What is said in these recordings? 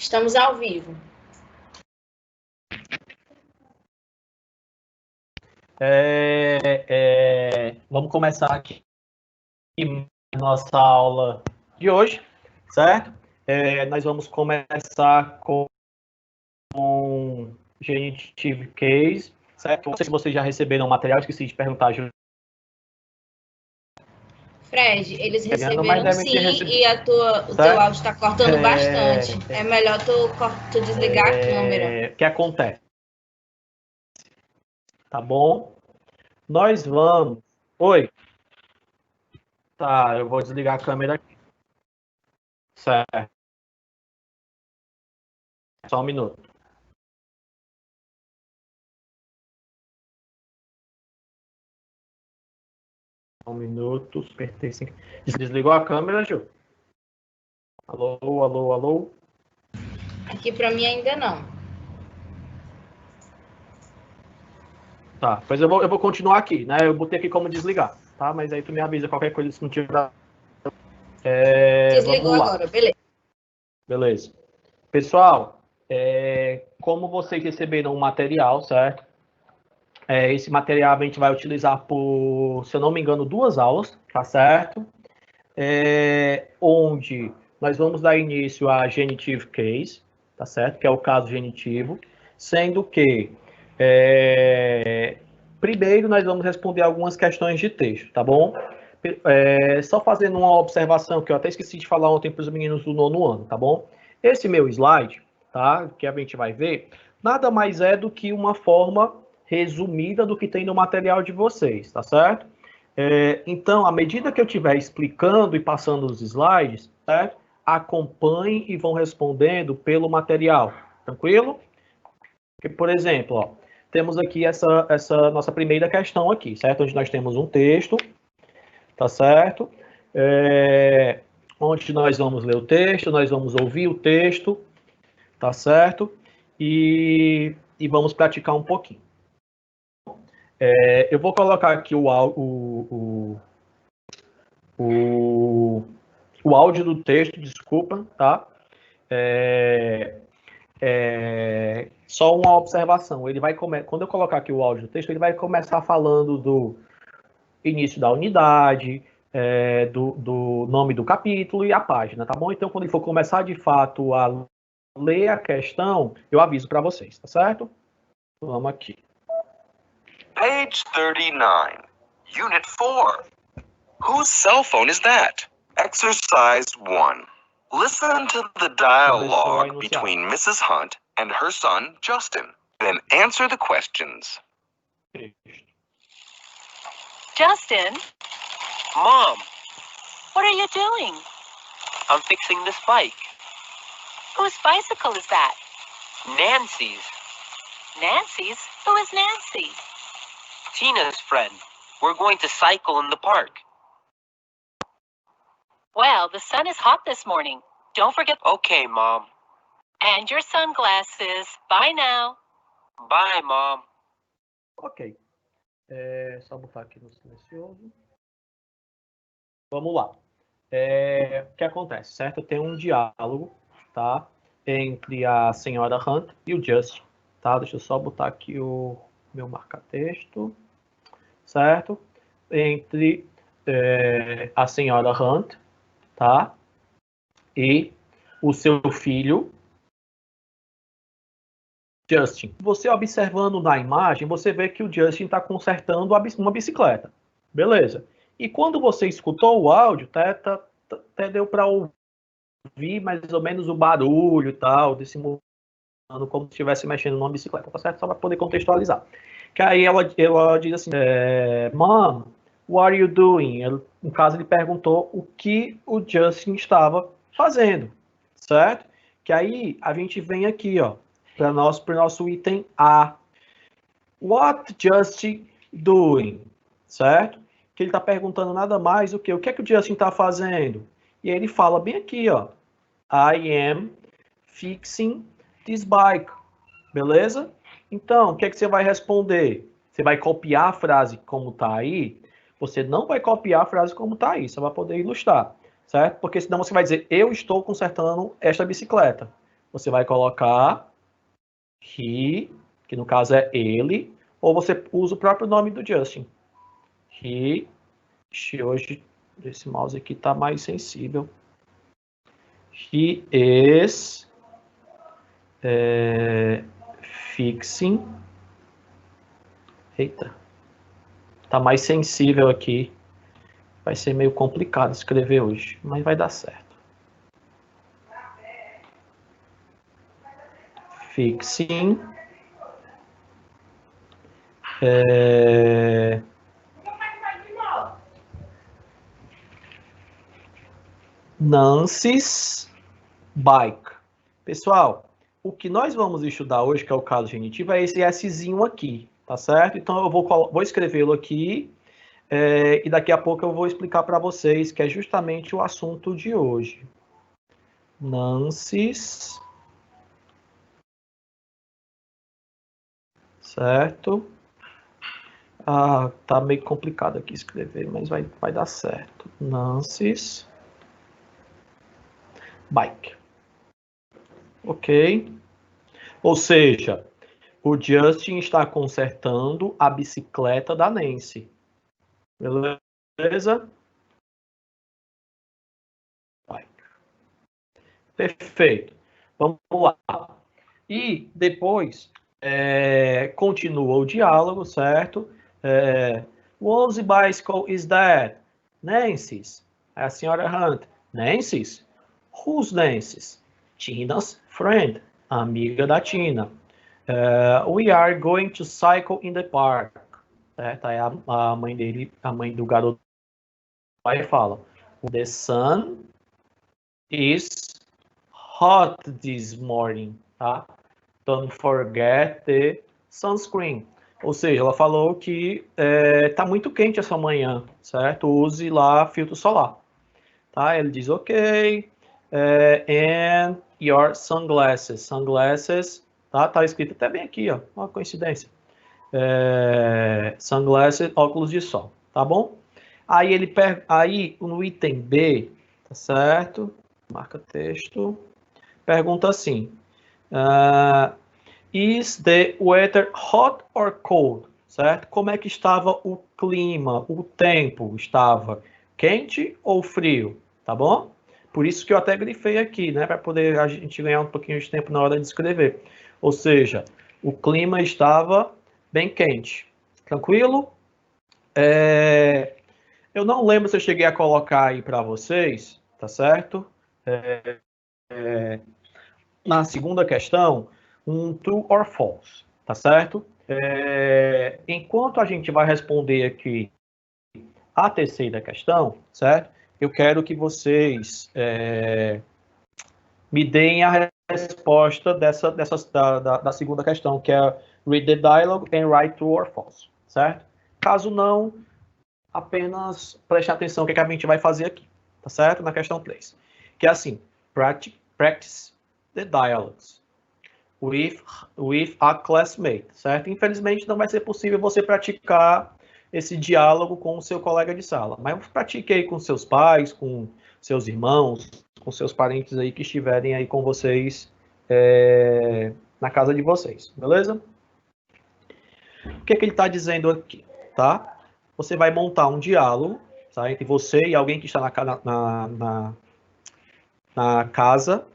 Estamos ao vivo. Vamos começar aqui a nossa aula de hoje, certo? Nós vamos começar com Genitive Case, certo? Não sei se vocês já receberam o material, esqueci de perguntar. Fred, eles receberam sim, e o teu áudio está cortando bastante. É melhor tu desligar a câmera. O que acontece? Tá bom? Nós vamos... Oi? Tá, eu vou desligar a câmera aqui. Certo. Só um minuto. Um minuto, pertence. Desligou a câmera, Ju? Alô, alô, alô? Aqui para mim ainda não. Tá, pois eu vou continuar aqui, né? Eu botei aqui como desligar, tá? Mas aí tu me avisa qualquer coisa se não tiver. Desligou agora, beleza. Beleza. Pessoal, como vocês receberam o material, certo? Esse material a gente vai utilizar por, se eu não me engano, 2 aulas, tá certo? Onde nós vamos dar início a genitive case, tá certo? Que é o caso genitivo, sendo que primeiro nós vamos responder algumas questões de texto, tá bom? Só fazendo uma observação que eu até esqueci de falar ontem para os meninos do 9º ano, tá bom? Esse meu slide, tá? Que a gente vai ver, nada mais é do que uma forma resumida do que tem no material de vocês, tá certo? Então, à medida que eu estiver explicando e passando os slides, certo? Acompanhem e vão respondendo pelo material, tranquilo? Porque, por exemplo, ó, temos aqui essa nossa primeira questão aqui, certo? Onde nós temos um texto, tá certo? Onde nós vamos ler o texto, nós vamos ouvir o texto, tá certo? E vamos praticar um pouquinho. Eu vou colocar aqui o áudio do texto, desculpa, tá? Só uma observação, ele vai quando eu colocar aqui o áudio do texto, ele vai começar falando do início da unidade, do nome do capítulo e a página, tá bom? Então, quando ele for começar de fato a ler a questão, eu aviso para vocês, tá certo? Vamos aqui. Page 39, Unit 4. Whose cell phone is that? Exercise 1. Listen to the dialogue between Mrs. Hunt and her son, Justin. Then answer the questions. Justin? Mom, What are you doing? I'm fixing this bike. Whose bicycle is that? Nancy's. Nancy's? Who is Nancy? Tina's friend. We're going to cycle in the park. Well, the sun is hot this morning. Don't forget. Okay, Mom. And your sunglasses. Bye now. Bye, Mom. Ok. Só botar aqui no silencioso. Vamos lá. O que acontece, certo? Tem um diálogo, tá? Entre a senhora Hunt e o Justin, tá? Deixa eu só botar aqui o meu marca-texto, certo? Entre a senhora Hunt, tá? E o seu filho, Justin. Você observando na imagem, você vê que o Justin está consertando uma bicicleta. Beleza. E quando você escutou o áudio, até deu para ouvir mais ou menos o barulho e tal, desse como se estivesse mexendo numa bicicleta, tá certo? Só para poder contextualizar. Que aí ela diz assim, Mom, what are you doing? No caso, ele perguntou o que o Justin estava fazendo, certo? Que aí a gente vem aqui, ó, para o nosso item A. What Justin doing? Certo? Que ele está perguntando nada mais do que o que é que o Justin está fazendo. E ele fala bem aqui, ó. I am fixing this bike. Beleza? Então, o que é que você vai responder? Você vai copiar a frase como está aí? Você não vai copiar a frase como está aí. Você vai poder ilustrar. Certo? Porque senão você vai dizer, eu estou consertando esta bicicleta. você vai colocar he, que no caso é ele, ou você usa o próprio nome do Justin. He, hoje esse mouse aqui está mais sensível. He is fixing. Eita, tá mais sensível aqui. Vai ser meio complicado escrever hoje, mas vai dar certo. Fixing. Nancy's bike. Pessoal, o que nós vamos estudar hoje, que é o caso genitivo, é esse Szinho aqui, tá certo? Então eu vou escrevê-lo aqui e daqui a pouco eu vou explicar para vocês, que é justamente o assunto de hoje. Nancy's, certo? Tá meio complicado aqui escrever, mas vai dar certo. Nancy's bike. Ok? Ou seja, o Justin está consertando a bicicleta da Nancy. Beleza? Bike. Perfeito. Vamos lá. E depois continua o diálogo, certo? Whose bicycle is that? Nancy's. A senhora Hunt. Nancy's? Who's Nancy's? Tina's friend. Amiga da Tina. We are going to cycle in the park. Certo? Aí a mãe dele, a mãe do garoto, vai fala: The sun is hot this morning, tá? Don't forget the sunscreen. Ou seja, ela falou que tá muito quente essa manhã, certo? Use lá filtro solar, tá? Ele diz, ok, and your sunglasses. Sunglasses, tá? Tá escrito até bem aqui, ó. Uma coincidência. Sunglasses, óculos de sol, tá bom? Aí aí no item B, tá certo? Marca texto. Pergunta assim: is the weather hot or cold? Certo? Como é que estava o clima, o tempo? Estava quente ou frio? Tá bom? Por isso que eu até grifei aqui, né? Para poder a gente ganhar um pouquinho de tempo na hora de escrever. Ou seja, o clima estava bem quente. Tranquilo? Eu não lembro se eu cheguei a colocar aí para vocês, tá certo? Na segunda questão, um true or false, tá certo? Enquanto a gente vai responder aqui a terceira questão, certo? Eu quero que vocês me deem a resposta da segunda questão, que é read the dialogue and write true or false, certo? Caso não, apenas preste atenção no que a gente vai fazer aqui, tá certo? Na questão 3, que é assim: practice the dialogues with a classmate, certo? Infelizmente não vai ser possível você praticar esse diálogo com o seu colega de sala, mas pratique aí com seus pais, com seus irmãos, com seus parentes aí que estiverem aí com vocês na casa de vocês, beleza? O que ele está dizendo aqui, tá? Você vai montar um diálogo, tá, entre você e alguém que está na casa.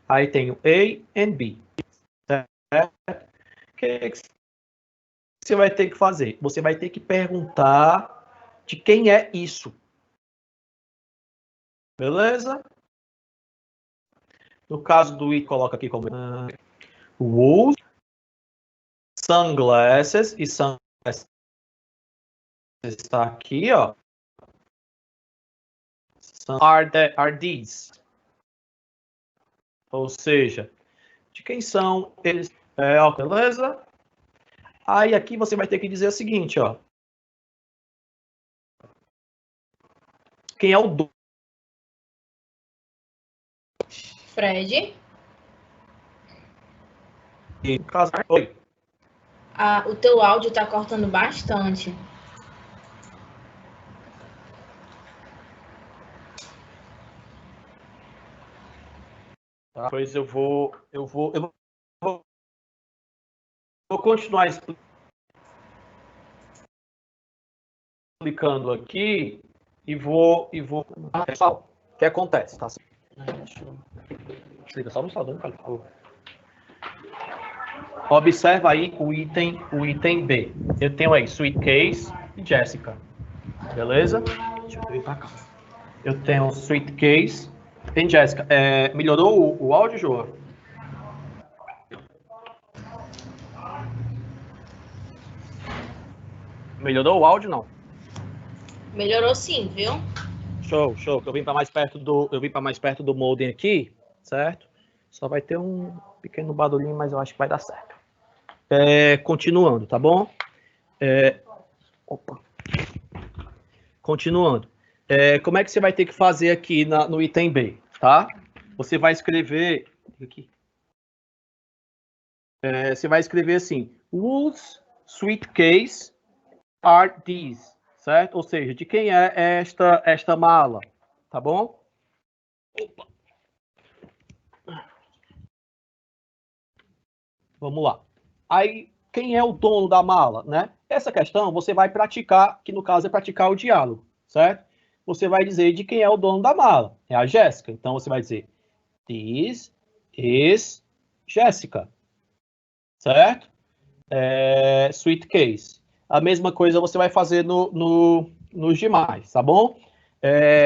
Aí tem o A e B. Certo? O que você vai ter que fazer? Você vai ter que perguntar de quem é isso. Beleza? No caso do I, coloca aqui como wool, sunglasses, e sunglasses está aqui, ó. Are these? Ou seja, de quem são eles? Beleza? Aí aqui você vai ter que dizer o seguinte, ó. Quem é o dono? Fred? Oi. O teu áudio tá cortando bastante. Pois eu vou continuar explicando aqui e vou. Pessoal, o que acontece? Tá? Desliga só no salão, por favor. Observa aí o item B. Eu tenho aí Sweet Case e Jessica. Beleza? Deixa eu vir pra cá. Eu tenho Sweet Case e Jessica. Melhorou o áudio, João? Melhorou o áudio, não? Melhorou sim, viu? Show. Eu vim para mais perto do modem aqui, certo? Só vai ter um pequeno barulhinho, mas eu acho que vai dar certo. Continuando, tá bom? Continuando. Como é que você vai ter que fazer aqui no item B, tá? Você vai escrever aqui. Você vai escrever assim: whose sweet case are these? Certo? Ou seja, de quem é esta mala? Tá bom? Opa. Vamos lá. Aí, quem é o dono da mala, né? Essa questão você vai praticar, que no caso é praticar o diálogo, certo? Você vai dizer de quem é o dono da mala. É a Jéssica. Então, você vai dizer, this is Jéssica. Certo? Sweet case. A mesma coisa você vai fazer nos demais, tá bom?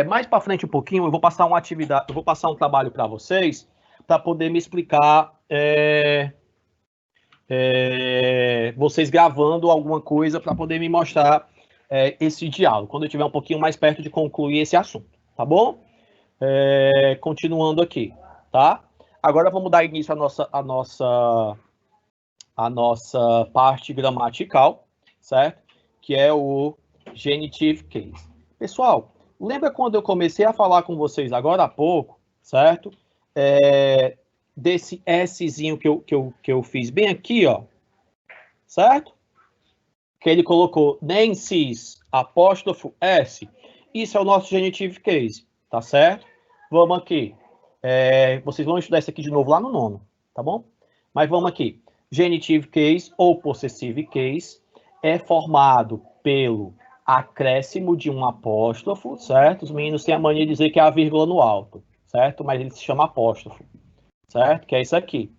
Mais para frente um pouquinho, eu vou passar uma atividade, eu vou passar um trabalho para vocês, para poder me explicar, vocês gravando alguma coisa para poder me mostrar esse diálogo, quando eu estiver um pouquinho mais perto de concluir esse assunto, tá bom? Continuando aqui, tá? Agora vamos dar início à nossa parte gramatical, certo? Que é o genitive case. Pessoal, lembra quando eu comecei a falar com vocês agora há pouco, certo? Desse Szinho que eu fiz bem aqui, ó, certo? Que ele colocou Nancy's apóstrofo S. Isso é o nosso genitive case, tá certo? Vamos aqui. Vocês vão estudar isso aqui de novo lá no nono, tá bom? Mas vamos aqui. Genitive case ou possessive case é formado pelo acréscimo de um apóstrofo, certo? Os meninos têm a mania de dizer que é a vírgula no alto, certo? Mas ele se chama apóstrofo, certo? Que é isso aqui.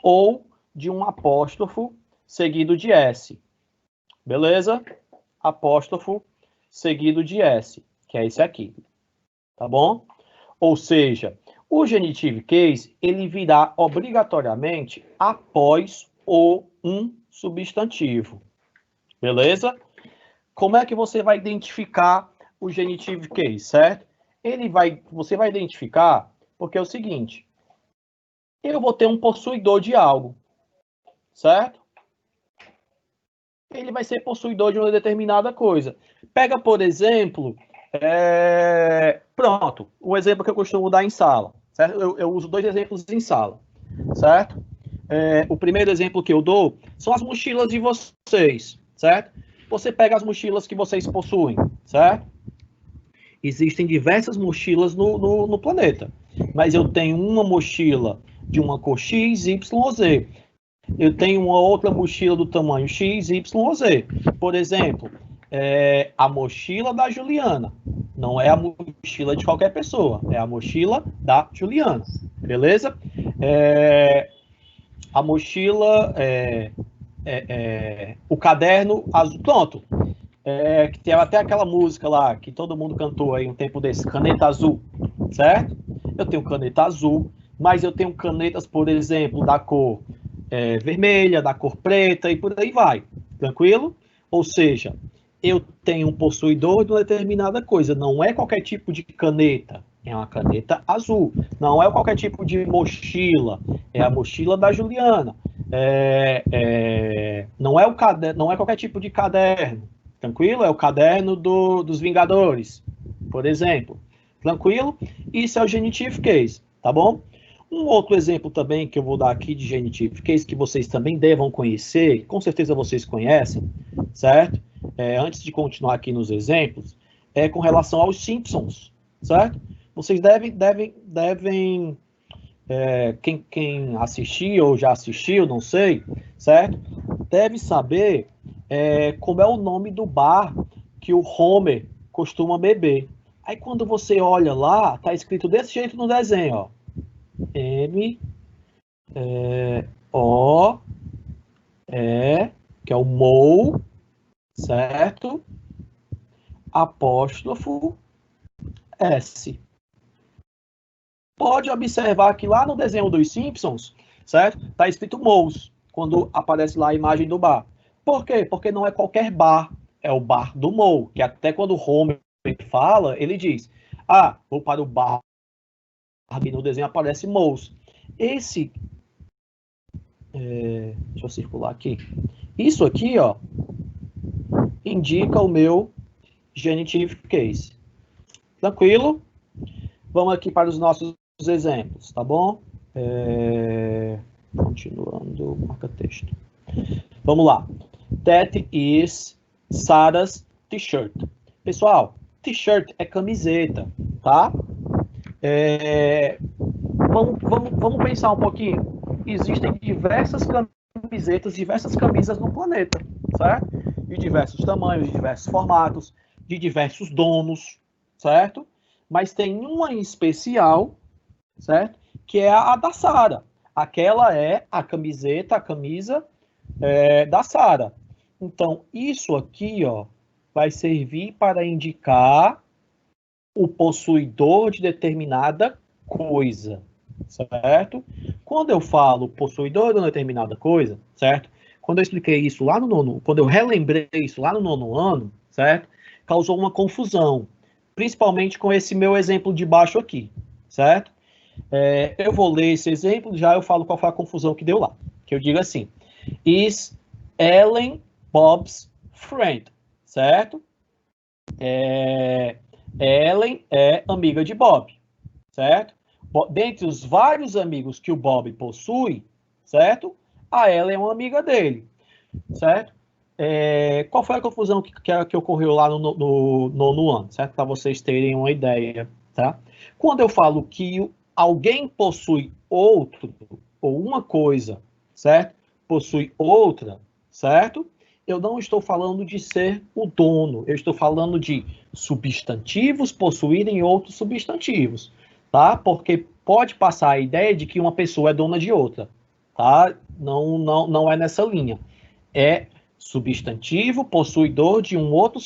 Ou de um apóstrofo seguido de S. Beleza? Apóstrofo seguido de S, que é esse aqui. Tá bom? Ou seja, o genitive case, ele virá obrigatoriamente após um substantivo. Beleza? Como é que você vai identificar o genitive case, certo? Você vai identificar porque é o seguinte, eu vou ter um possuidor de algo, certo? Ele vai ser possuidor de uma determinada coisa. Pega, por exemplo, pronto, o exemplo que eu costumo dar em sala, certo? Eu uso 2 exemplos em sala, certo? O primeiro exemplo que eu dou são as mochilas de vocês, certo? Você pega as mochilas que vocês possuem, certo? Existem diversas mochilas no planeta, mas eu tenho uma mochila de uma cor X, Y ou Z. Eu tenho uma outra mochila do tamanho X, Y ou Z. Por exemplo, a mochila da Juliana. Não é a mochila de qualquer pessoa, é a mochila da Juliana. Beleza? A mochila, o caderno azul. Pronto. Que tem até aquela música lá que todo mundo cantou aí um tempo desse, caneta azul, certo? Eu tenho caneta azul, mas eu tenho canetas, por exemplo, da cor vermelha, da cor preta e por aí vai, tranquilo? Ou seja, eu tenho um possuidor de uma determinada coisa, não é qualquer tipo de caneta, é uma caneta azul, não é qualquer tipo de mochila, é a mochila da Juliana, não é qualquer tipo de caderno, tranquilo? É o caderno dos Vingadores, por exemplo, tranquilo? Isso é o genitive case, tá bom? Um outro exemplo também que eu vou dar aqui de genitive case, que vocês também devam conhecer, com certeza vocês conhecem, certo? Antes de continuar aqui nos exemplos, com relação aos Simpsons, certo? Vocês devem quem assistiu ou já assistiu, não sei, certo? Deve saber como é o nome do bar que o Homer costuma beber. Aí quando você olha lá, tá escrito desse jeito no desenho, ó. M-O-E, que é o Moe, certo? Apóstrofo S. Pode observar que lá no desenho dos Simpsons, certo? Tá escrito Moe's, quando aparece lá a imagem do bar. Por quê? Porque não é qualquer bar, é o bar do Moe, que até quando o Homer fala, ele diz, vou para o bar, e no desenho aparece Moe's. Esse, deixa eu circular aqui, isso aqui, ó, indica o meu genitive case. Tranquilo? Vamos aqui para os nossos exemplos, tá bom? Continuando, marca texto. Vamos lá. That is Sarah's t-shirt. Pessoal, t-shirt é camiseta, tá? Vamos pensar um pouquinho. Existem diversas camisetas, diversas camisas no planeta, certo? De diversos tamanhos, de diversos formatos, de diversos donos, certo? Mas tem uma em especial, certo? Que é a da Sarah. Aquela é a camisa da Sarah. Então, isso aqui, ó, vai servir para indicar o possuidor de determinada coisa, certo? Quando eu falo possuidor de uma determinada coisa, certo? Quando eu expliquei isso lá no nono, quando eu relembrei isso lá no nono ano, certo? Causou uma confusão, principalmente com esse meu exemplo de baixo aqui, certo? Eu vou ler esse exemplo, já eu falo qual foi a confusão que deu lá. Que eu digo assim, is Ellen Bob's friend, certo? Ellen é amiga de Bob, certo? Dentre os vários amigos que o Bob possui, certo? A Ellen é uma amiga dele, certo? Qual foi a confusão que ocorreu lá no nono ano, certo? Para vocês terem uma ideia, tá? Quando eu falo que alguém possui outro, ou uma coisa, certo? Possui outra, certo? Eu não estou falando de ser o dono, eu estou falando de substantivos possuírem outros substantivos, tá? Porque pode passar a ideia de que uma pessoa é dona de outra, tá? Não é nessa linha. É substantivo possuidor de outro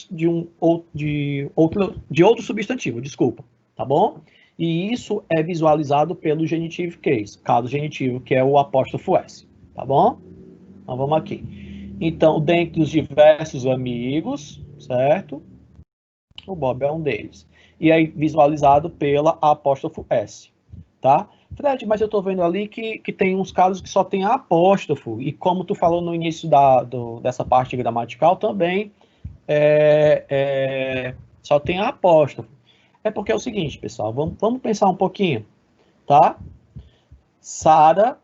substantivo, desculpa, tá bom? E isso é visualizado pelo genitive case, caso genitivo, que é o apóstrofo S, tá bom? Então vamos aqui. Então, dentre os diversos amigos, certo? O Bob é um deles. E aí, visualizado pela apóstrofo S, tá? Fred, mas eu estou vendo ali que tem uns casos que só tem apóstrofo, e como tu falou no início dessa parte gramatical também, só tem apóstrofo. É porque é o seguinte, pessoal, vamos pensar um pouquinho, tá? Sarah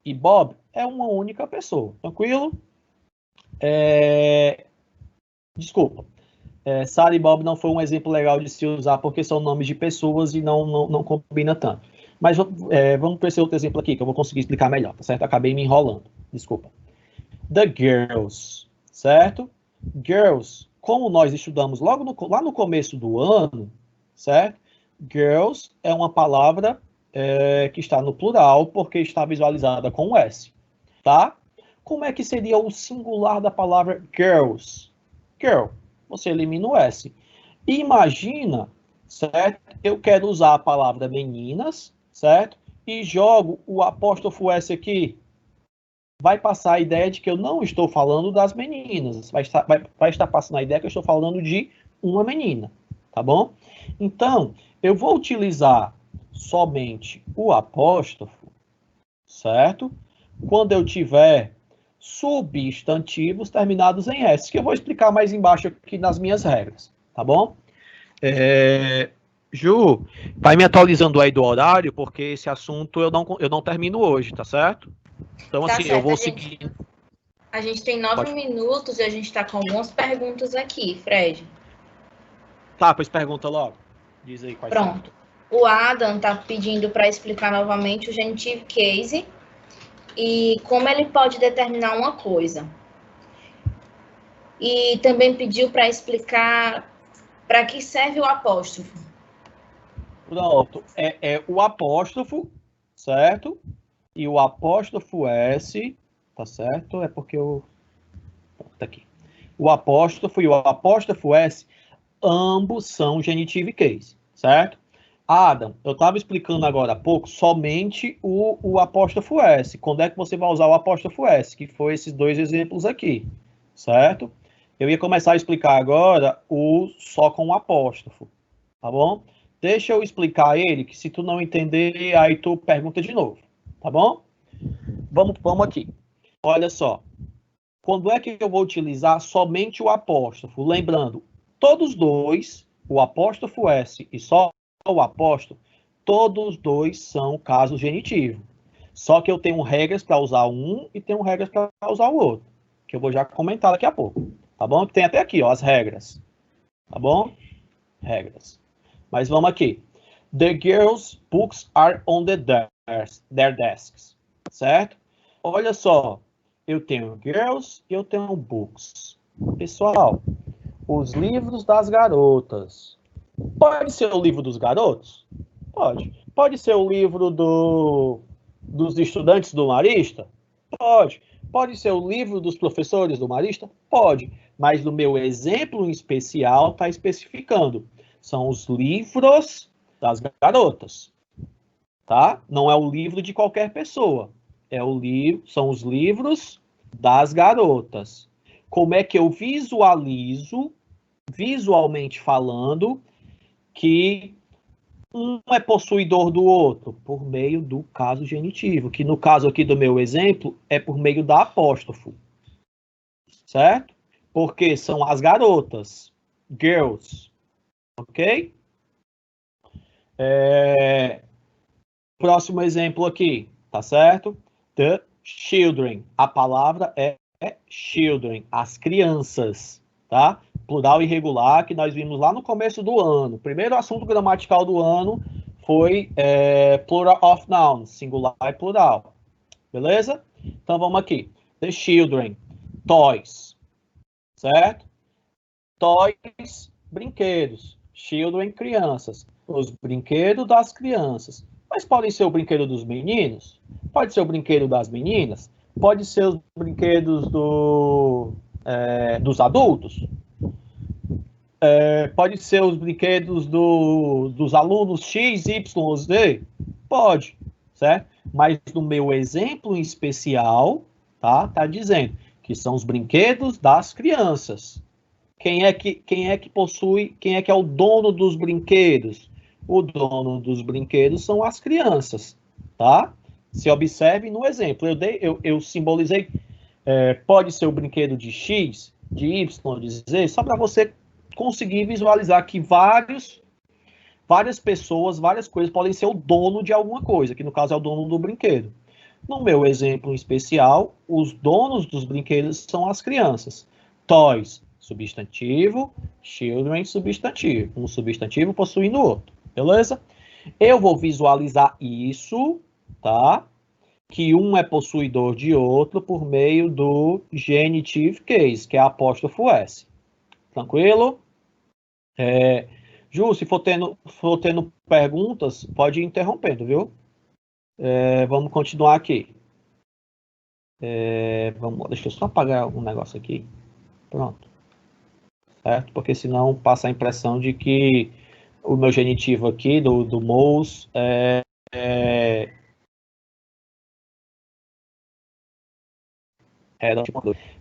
e Bob é uma única pessoa, tranquilo? Desculpa. Sarah e Bob não foi um exemplo legal de se usar porque são nomes de pessoas e não combina tanto. Mas vamos para esse outro exemplo aqui que eu vou conseguir explicar melhor, tá certo? Acabei me enrolando, desculpa. The girls, certo? Girls, como nós estudamos lá no começo do ano, certo? Girls é uma palavra que está no plural porque está visualizada com o S, tá? Como é que seria o singular da palavra girls? Girl, você elimina o S. Imagina, certo? Eu quero usar a palavra meninas, certo? E jogo o apóstrofo S aqui. Vai passar a ideia de que eu não estou falando das meninas. Vai estar passando a ideia que eu estou falando de uma menina, tá bom? Então, eu vou utilizar somente o apóstrofo, certo? Quando eu tiver substantivos terminados em S, que eu vou explicar mais embaixo aqui nas minhas regras, tá bom? Ju, vai me atualizando aí do horário, porque esse assunto eu não termino hoje, tá certo? Então, tá assim, certo, eu vou seguir. A gente tem 9 minutos e a gente está com algumas perguntas aqui, Fred. Tá, pois pergunta logo. Diz aí quais Pronto. o Adam está pedindo para explicar novamente o genitive case e como ele pode determinar uma coisa. E também pediu para explicar para que serve o apóstrofo. Pronto, é o apóstrofo, certo? E o apóstrofo S, tá certo? É porque eu... Tá aqui. O apóstrofo e o apóstrofo S, ambos são genitive case, certo? Adam, eu estava explicando agora há pouco somente o apóstrofo S. Quando é que você vai usar o apóstrofo S? Que foi esses dois exemplos aqui, certo? Eu ia começar a explicar agora o só com o apóstrofo, tá bom? Deixa eu explicar ele, que se tu não entender, aí tu pergunta de novo, tá bom? Vamos aqui. Olha só. Quando é que eu vou utilizar somente o apóstrofo? Lembrando, todos dois, o apóstrofo S e só o apóstrofo, todos dois são caso genitivo. Só que eu tenho regras para usar um e tenho regras para usar o outro, que eu vou já comentar daqui a pouco, tá bom? Tem até aqui, ó, as regras, tá bom? Regras. Mas vamos aqui. The girls' books are on their desks, certo? Olha só, eu tenho girls e eu tenho books. Pessoal, os livros das garotas. Pode ser o livro dos garotos? Pode. Pode ser o livro dos estudantes do Marista? Pode. Pode ser o livro dos professores do Marista? Pode. Mas no meu exemplo em especial está especificando. São os livros das garotas. Tá? Não é o livro de qualquer pessoa. São os livros das garotas. Como é que eu visualizo, visualmente falando, que um é possuidor do outro? Por meio do caso genitivo, que no caso aqui do meu exemplo, é por meio da apóstrofo. Certo? Porque são as garotas. Girls. Ok? Próximo exemplo aqui, tá certo? The children. A palavra é children, as crianças, tá? Plural irregular, que nós vimos lá no começo do ano. O primeiro assunto gramatical do ano foi plural of nouns, singular e plural. Beleza? Então vamos aqui. The children, toys, certo? Toys, brinquedos. Children, crianças. Os brinquedos das crianças. Mas podem ser o brinquedo dos meninos? Pode ser o brinquedo das meninas? Pode ser os brinquedos dos adultos? Pode ser os brinquedos dos alunos X, Y, Z? Pode, certo? Mas no meu exemplo em especial, tá dizendo que são os brinquedos das crianças. Quem é que possui, quem é que é o dono dos brinquedos? O dono dos brinquedos são as crianças, tá? Se observe no exemplo, eu simbolizei, pode ser o brinquedo de X, de Y, de Z, só para você conseguir visualizar que várias pessoas, várias coisas podem ser o dono de alguma coisa, que no caso é o dono do brinquedo. No meu exemplo em especial, os donos dos brinquedos são as crianças. Toys, substantivo, children, substantivo. Um substantivo possuindo o outro, beleza? Eu vou visualizar isso, tá? Que um é possuidor de outro por meio do genitive case, que é apóstrofo S. Tranquilo? Ju, se for tendo perguntas, pode ir interrompendo, viu? Vamos continuar aqui. Deixa eu só apagar um negócio aqui. Pronto. Certo? Porque senão passa a impressão de que o meu genitivo aqui, do MOUS,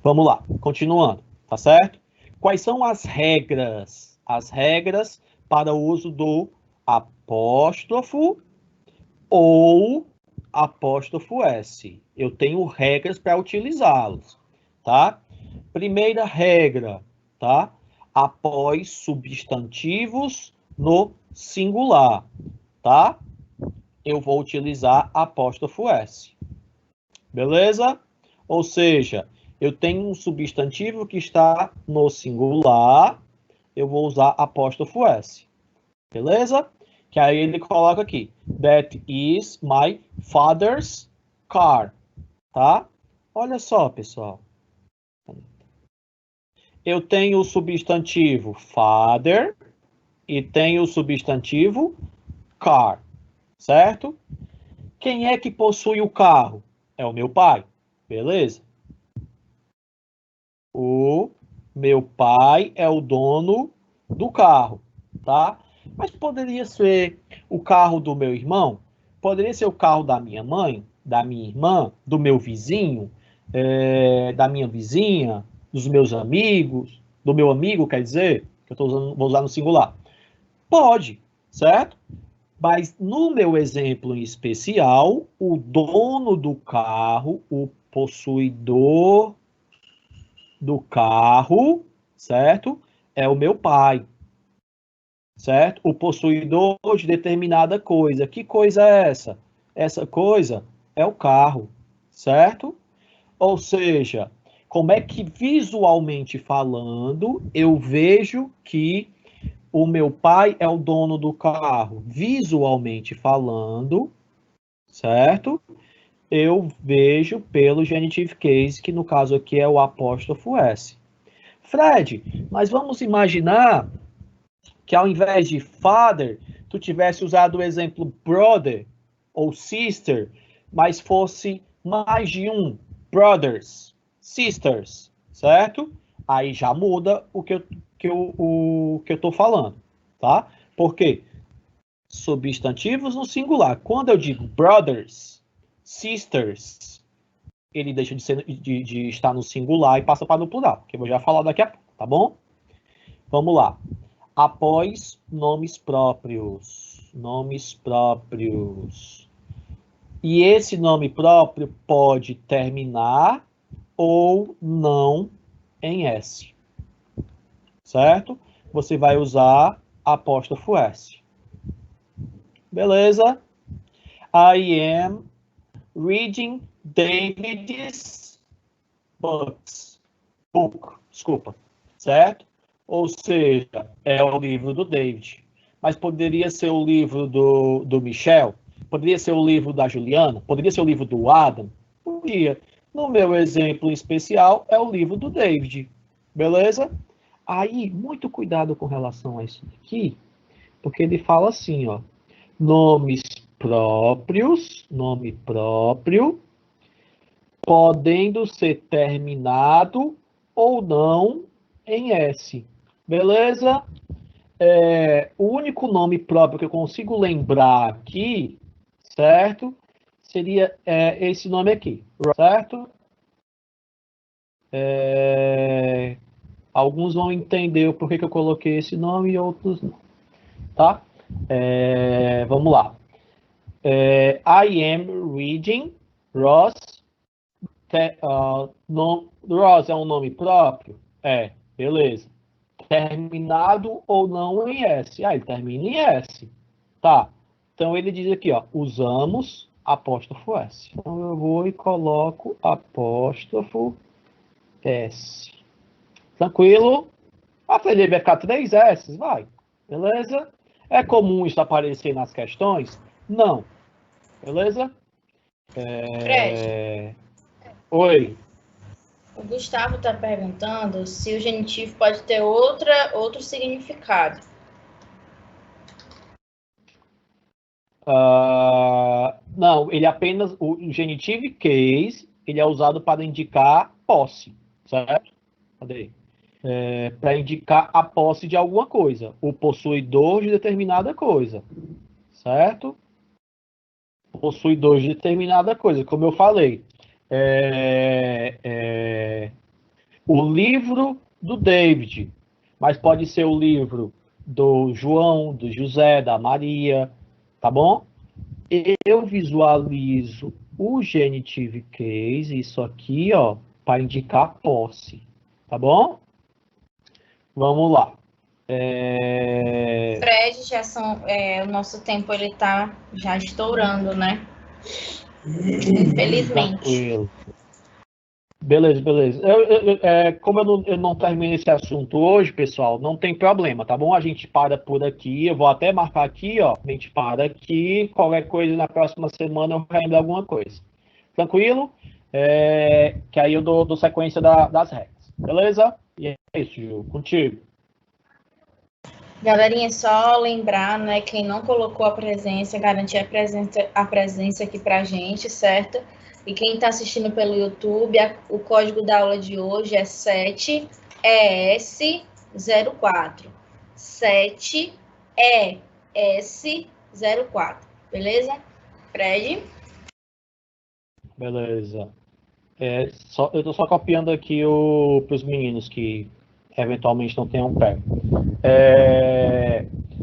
Vamos lá, continuando, tá certo? Quais são as regras? As regras para o uso do apóstrofo ou apóstrofo S. Eu tenho regras para utilizá-los, tá? Primeira regra, tá? Após substantivos no singular, tá? Eu vou utilizar apóstrofo S. Beleza? Ou seja, eu tenho um substantivo que está no singular, eu vou usar apóstrofo S. Beleza? Que aí ele coloca aqui, that is my father's car, tá? Olha só, pessoal. Eu tenho o substantivo father e tenho o substantivo car, certo? Quem é que possui o carro? É o meu pai, beleza? O meu pai é o dono do carro, tá? Mas poderia ser o carro do meu irmão? Poderia ser o carro da minha mãe, da minha irmã, do meu vizinho, da minha vizinha, dos meus amigos, do meu amigo, quer dizer, que eu vou usar no singular. Pode, certo? Mas no meu exemplo em especial, o dono do carro, o possuidor do carro, certo? É o meu pai, certo? O possuidor de determinada coisa. Que coisa é essa? Essa coisa é o carro, certo? Ou seja, como é que visualmente falando, eu vejo que o meu pai é o dono do carro? Visualmente falando, certo? Eu vejo pelo genitive case, que no caso aqui é o apóstrofo S. Fred, mas vamos imaginar que ao invés de father, tu tivesse usado o exemplo brother ou sister, mas fosse mais de um, brothers, sisters, certo? Aí já muda o que eu estou falando, tá? Por quê? Substantivos no singular. Quando eu digo brothers, sisters, ele deixa de estar no singular e passa para no plural, que eu vou já falar daqui a pouco, tá bom? Vamos lá. Após nomes próprios. Nomes próprios. E esse nome próprio pode terminar ou não em S. Certo? Você vai usar apóstrofo S. Beleza? I am reading David's book, desculpa, certo? Ou seja, é o livro do David. Mas poderia ser o livro do Michel? Poderia ser o livro da Juliana? Poderia ser o livro do Adam? Podia. No meu exemplo especial, é o livro do David. Beleza? Aí, muito cuidado com relação a isso aqui, porque ele fala assim, ó, nomes próprios, nome próprio, podendo ser terminado ou não em S. Beleza? O único nome próprio que eu consigo lembrar aqui, certo? Seria esse nome aqui, certo? Alguns vão entender o porquê que eu coloquei esse nome e outros não, tá? Vamos lá. I am reading Ross. Ross é um nome próprio? Beleza. Terminado ou não em S? Ele termina em S. Tá. Então ele diz aqui, ó, usamos apóstrofo S. Então eu vou e coloco apóstrofo S. Tranquilo? Aprender vai ficar 3 S? Vai. Beleza? É comum isso aparecer nas questões? Não. Beleza? Fred. Oi. O Gustavo está perguntando se o genitivo pode ter outro significado. Não, ele apenas, o genitive case, ele é usado para indicar posse, certo? Cadê? Para indicar a posse de alguma coisa, o possuidor de determinada coisa, certo? Possuidor de determinada coisa, como eu falei. O livro do David, mas pode ser o livro do João, do José, da Maria, tá bom? Eu visualizo o genitive case, isso aqui, ó, para indicar posse, tá bom? Vamos lá. Fred, o nosso tempo ele tá já estourando, né? Infelizmente. Tranquilo. Beleza, beleza. Como eu não terminei esse assunto hoje, pessoal, não tem problema, tá bom? A gente para por aqui. Eu vou até marcar aqui, ó. A gente para aqui. Qualquer coisa na próxima semana eu reino alguma coisa. Tranquilo? Que aí eu dou sequência das regras. Beleza? E é isso, Ju. Contigo. Galerinha, só lembrar, né? Quem não colocou a presença, garantir a presença aqui pra gente, certo? E quem está assistindo pelo YouTube, o código da aula de hoje é 7ES04. 7ES04. Beleza? Fred? Beleza. Eu estou só copiando aqui para os meninos que eventualmente não tenham pego.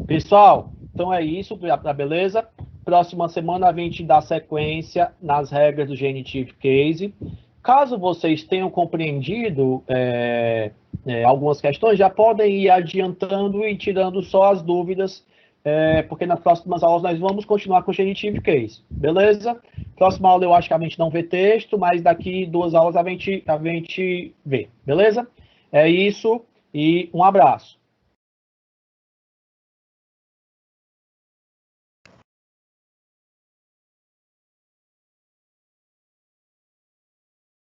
Pessoal, então é isso, tá beleza? Próxima semana a gente dá sequência nas regras do Genitive Case. Caso vocês tenham compreendido algumas questões, já podem ir adiantando e tirando só as dúvidas, porque nas próximas aulas nós vamos continuar com o Genitive Case, beleza? Próxima aula eu acho que a gente não vê texto, mas daqui 2 aulas a gente vê, beleza? É isso e um abraço.